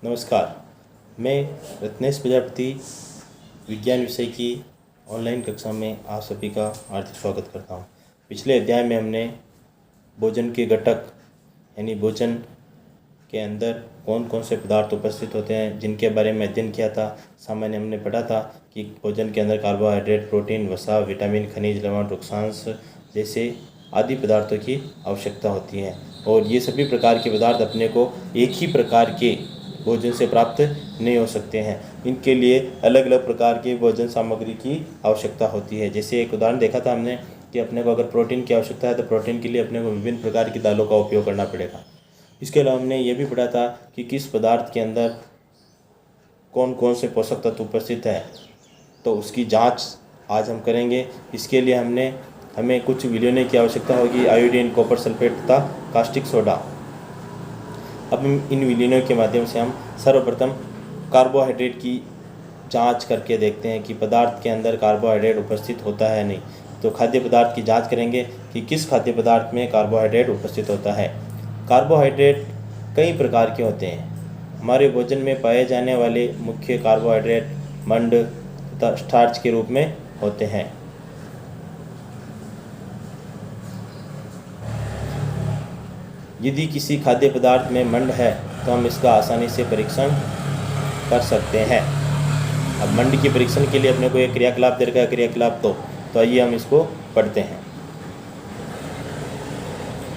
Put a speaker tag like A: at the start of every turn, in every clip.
A: नमस्कार। मैं रत्नेश प्रजापति विज्ञान विषय की ऑनलाइन कक्षा में आप सभी का हार्दिक स्वागत करता हूं। पिछले अध्याय में हमने भोजन के घटक यानी भोजन के अंदर कौन कौन से पदार्थ उपस्थित होते हैं जिनके बारे में अध्ययन किया था। सामान्य हमने पढ़ा था कि भोजन के अंदर कार्बोहाइड्रेट, प्रोटीन, वसा, विटामिन, खनिज, लवण, रुक्षांश जैसे आदि पदार्थों की आवश्यकता होती है और ये सभी प्रकार के पदार्थ अपने को एक ही प्रकार के भोजन से प्राप्त नहीं हो सकते हैं। इनके लिए अलग अलग प्रकार की भोजन सामग्री की आवश्यकता होती है। जैसे एक उदाहरण देखा था हमने कि अपने को अगर प्रोटीन की आवश्यकता है तो प्रोटीन के लिए अपने को विभिन्न प्रकार की दालों का उपयोग करना पड़ेगा। इसके अलावा हमने ये भी पढ़ा था कि किस पदार्थ के अंदर कौन कौन से पोषक तत्व उपस्थित है, तो उसकी जाँच आज हम करेंगे। इसके लिए हमें कुछ विलयनों की आवश्यकता होगी, आयोडीन, कॉपर सल्फेट तथा कास्टिक सोडा। अब इन विलयनों के माध्यम से हम सर्वप्रथम कार्बोहाइड्रेट की जांच करके देखते हैं कि पदार्थ के अंदर कार्बोहाइड्रेट उपस्थित होता है नहीं। तो खाद्य पदार्थ की जांच करेंगे कि किस खाद्य पदार्थ में कार्बोहाइड्रेट उपस्थित होता है। कार्बोहाइड्रेट कई प्रकार के होते हैं। हमारे भोजन में पाए जाने वाले मुख्य कार्बोहाइड्रेट मंड तथा स्टार्च के रूप में होते हैं। यदि किसी खाद्य पदार्थ में मंड है तो हम इसका आसानी से परीक्षण कर सकते हैं। अब मंड के परीक्षण के लिए अपने को एक क्रियाकलाप दे रखा है, क्रियाकलाप तो आइए हम इसको पढ़ते हैं।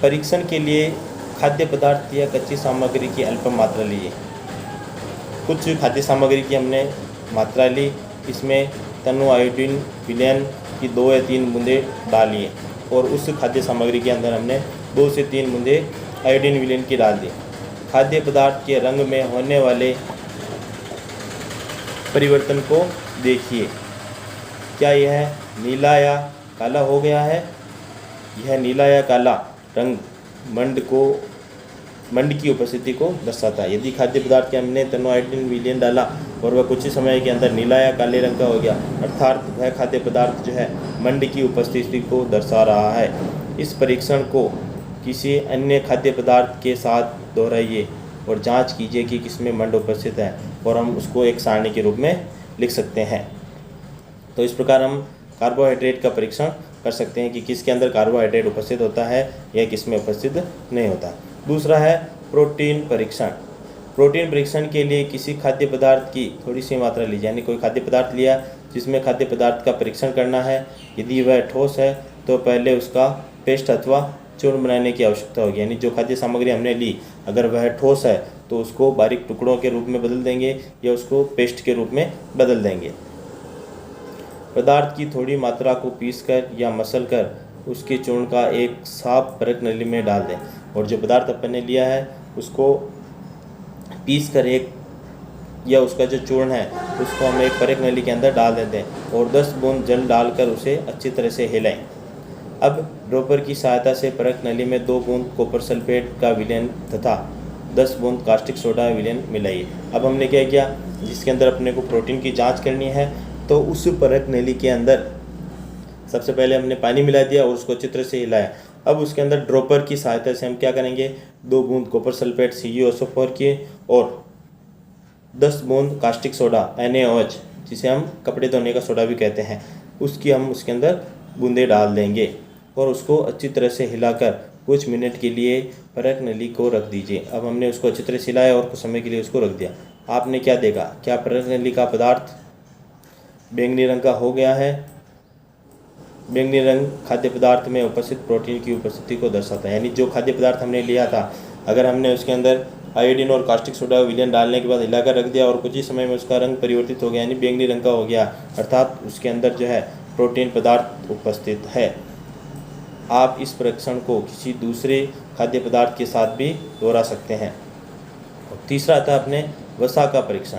A: परीक्षण के लिए खाद्य पदार्थ या कच्ची सामग्री की अल्प मात्रा लीजिए। कुछ खाद्य सामग्री की हमने मात्रा ली, इसमें तनु आयोडीन विलयन की 2 या 3 बूंदें डालिए और उस खाद्य सामग्री के अंदर हमने 2 से 3 बूंदें आयोडीन विलयन की डाल दी। खाद्य पदार्थ के रंग में होने वाले परिवर्तन को देखिए। क्या यह नीला या काला हो गया है? यह नीला या काला रंग मंड की उपस्थिति को दर्शाता है। यदि खाद्य पदार्थ के हमने तनु आयोडीन विलयन डाला और वह कुछ ही समय के अंदर नीला या काले रंग का हो गया, अर्थात वह खाद्य पदार्थ जो है मंड की उपस्थिति को दर्शा रहा है। इस परीक्षण को किसी अन्य खाद्य पदार्थ के साथ दोहराइए और जांच कीजिए कि किसमें मंड उपस्थित है और हम उसको एक सारणी के रूप में लिख सकते हैं। तो इस प्रकार हम कार्बोहाइड्रेट का परीक्षण कर सकते हैं कि किसके अंदर कार्बोहाइड्रेट उपस्थित होता है या किसमें उपस्थित नहीं होता। दूसरा है प्रोटीन परीक्षण। प्रोटीन परीक्षण के लिए किसी खाद्य पदार्थ की थोड़ी सी मात्रा लीजिए, यानी कोई खाद्य पदार्थ लिया जिसमें खाद्य पदार्थ का परीक्षण करना है। यदि वह ठोस है तो पहले उसका पेस्ट अथवा चूर्ण बनाने की आवश्यकता होगी, यानी जो खाद्य सामग्री हमने ली अगर वह ठोस है तो उसको बारीक टुकड़ों के रूप में बदल देंगे या उसको पेस्ट के रूप में बदल देंगे। पदार्थ की थोड़ी मात्रा को पीसकर या मसलकर उसके चूर्ण का एक साफ परख नली में डाल दें और जो पदार्थ अपन ने लिया है उसको पीसकर या उसका जो चूर्ण है उसको हम एक परख नली के अंदर डाल देते हैं और 10 बूंद जल डालकर उसे अच्छी तरह से हिलाएं। अब ड्रॉपर की सहायता से परख नली में 2 बूंद कॉपर सल्फेट का विलयन तथा 10 बूंद कास्टिक सोडा विलयन मिलाइए। अब हमने क्या किया, जिसके अंदर अपने को प्रोटीन की जांच करनी है तो उस परख नली के अंदर सबसे पहले हमने पानी मिला दिया और उसको अच्छी तरह से हिलाया। अब उसके अंदर ड्रॉपर की सहायता से हम क्या करेंगे, 2 बूंद कॉपर सल्फेट CuSO4 की और 10 बूंद कास्टिक सोडा NaOH, जिसे हम कपड़े धोने का सोडा भी कहते हैं, उसकी हम उसके अंदर बूंदें डाल देंगे और उसको अच्छी तरह से हिलाकर कुछ मिनट के लिए परख नली को रख दीजिए। अब हमने उसको अच्छी तरह से हिलाया और कुछ समय के लिए उसको रख दिया। आपने क्या देखा, क्या परख नली का पदार्थ बैंगनी रंग का हो गया है? बैंगनी रंग खाद्य पदार्थ में उपस्थित प्रोटीन की उपस्थिति को दर्शाता है। यानी जो खाद्य पदार्थ हमने लिया था, अगर हमने उसके अंदर आयोडीन और कास्टिक सोडा विलयन डालने के बाद हिलाकर रख दिया और कुछ ही समय में उसका रंग परिवर्तित हो गया, यानी बैंगनी रंग का हो गया, अर्थात उसके अंदर जो है प्रोटीन पदार्थ उपस्थित है। आप इस परीक्षण को किसी दूसरे खाद्य पदार्थ के साथ भी दोहरा सकते हैं। और तीसरा आता है अपने वसा का परीक्षण।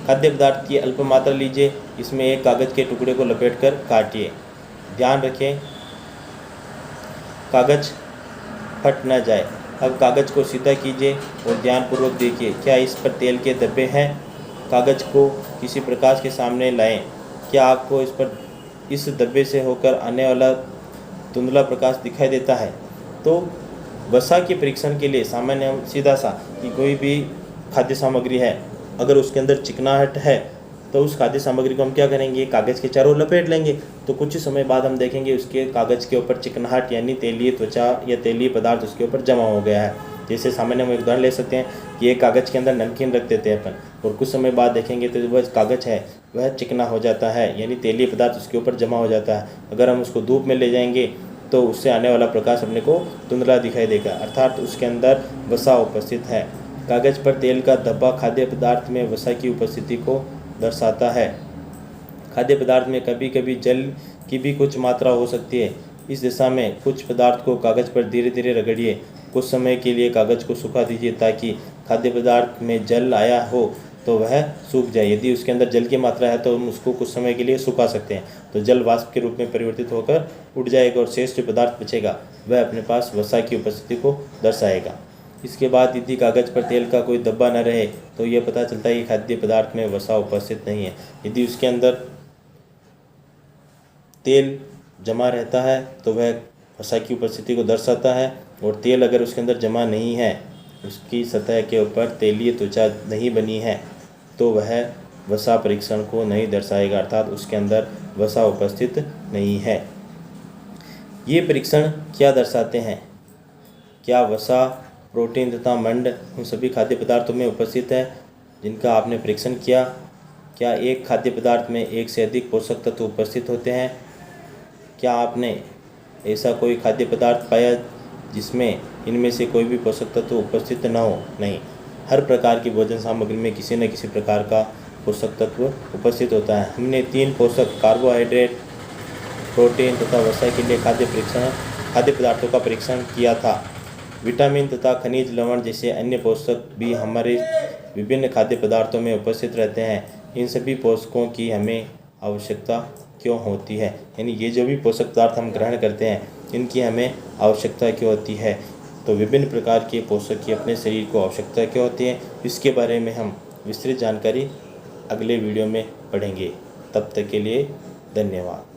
A: खाद्य पदार्थ की अल्प मात्रा लीजिए, इसमें एक कागज के टुकड़े को लपेटकर काटिए। ध्यान रखें कागज फट न जाए। अब कागज को सीधा कीजिए और ध्यानपूर्वक देखिए, क्या इस पर तेल के धब्बे हैं? कागज को किसी प्रकाश के सामने लाएं। क्या आपको इस धब्बे से होकर आने वाला धुंधला प्रकाश दिखाई देता है? तो वसा के परीक्षण के लिए सामान्य हम सीधा सा कि कोई भी खाद्य सामग्री है, अगर उसके अंदर चिकनाहट है तो उस खाद्य सामग्री को हम क्या करेंगे, कागज़ के चारों लपेट लेंगे। तो कुछ ही समय बाद हम देखेंगे उसके कागज़ के ऊपर चिकनाहट यानी तेलीय त्वचा या तेलीय पदार्थ उसके ऊपर जमा हो गया है। जैसे सामान्य हम एक उदाहरण ले सकते हैं कि एक कागज़ के अंदर नमकीन रख देते हैं अपन, और कुछ समय बाद देखेंगे तो वह कागज़ है वह चिकना हो जाता है, यानी तेलीय पदार्थ उसके ऊपर जमा हो जाता है। अगर हम उसको धूप में ले जाएंगे तो उससे आने वाला प्रकाश अपने को धुंधला दिखाई देगा, अर्थात उसके अंदर वसा उपस्थित है। कागज़ पर तेल का धब्बा खाद्य पदार्थ में वसा की उपस्थिति को दर्शाता है। खाद्य पदार्थ में कभी कभी जल की भी कुछ मात्रा हो सकती है। इस दिशा में कुछ पदार्थ को कागज़ पर धीरे धीरे रगड़िए। कुछ समय के लिए कागज़ को सुखा दीजिए ताकि खाद्य पदार्थ में जल आया हो तो वह सूख जाए। यदि उसके अंदर जल की मात्रा है तो हम उसको कुछ समय के लिए सुखा सकते हैं, तो जल वाष्प के रूप में परिवर्तित होकर उड़ जाएगा और शेष जो पदार्थ बचेगा वह अपने पास वसा की उपस्थिति को दर्शाएगा। इसके बाद यदि कागज़ पर तेल का कोई धब्बा न रहे तो यह पता चलता है कि खाद्य पदार्थ में वसा उपस्थित नहीं है। यदि उसके अंदर तेल जमा रहता है तो वह वसा की उपस्थिति को दर्शाता है, और तेल अगर उसके अंदर जमा नहीं है, उसकी सतह के ऊपर तेलीय त्वचा नहीं बनी है, तो वह वसा परीक्षण को नहीं दर्शाएगा, अर्थात उसके अंदर वसा उपस्थित नहीं है। ये परीक्षण क्या दर्शाते हैं? क्या वसा, प्रोटीन तथा मंड उन सभी खाद्य पदार्थों में उपस्थित है जिनका आपने परीक्षण किया? क्या एक खाद्य पदार्थ में एक से अधिक पोषक तत्व उपस्थित होते हैं? क्या आपने ऐसा कोई खाद्य पदार्थ पाया जिसमें इनमें से कोई भी पोषक तत्व उपस्थित न हो? नहीं, हर प्रकार की भोजन सामग्री में किसी न किसी प्रकार का पोषक तत्व उपस्थित होता है। हमने 3 पोषक कार्बोहाइड्रेट, प्रोटीन तथा वसा के लिए खाद्य पदार्थों का परीक्षण किया था। विटामिन तथा खनिज लवण जैसे अन्य पोषक भी हमारे विभिन्न खाद्य पदार्थों में उपस्थित रहते हैं। इन सभी पोषकों की हमें आवश्यकता क्यों होती है? यानी ये जो भी पोषक पदार्थ हम ग्रहण करते हैं इनकी हमें आवश्यकता क्यों होती है? तो विभिन्न प्रकार के पोषक की अपने शरीर को आवश्यकता क्यों होती है, इसके बारे में हम विस्तृत जानकारी अगले वीडियो में पढ़ेंगे। तब तक के लिए धन्यवाद।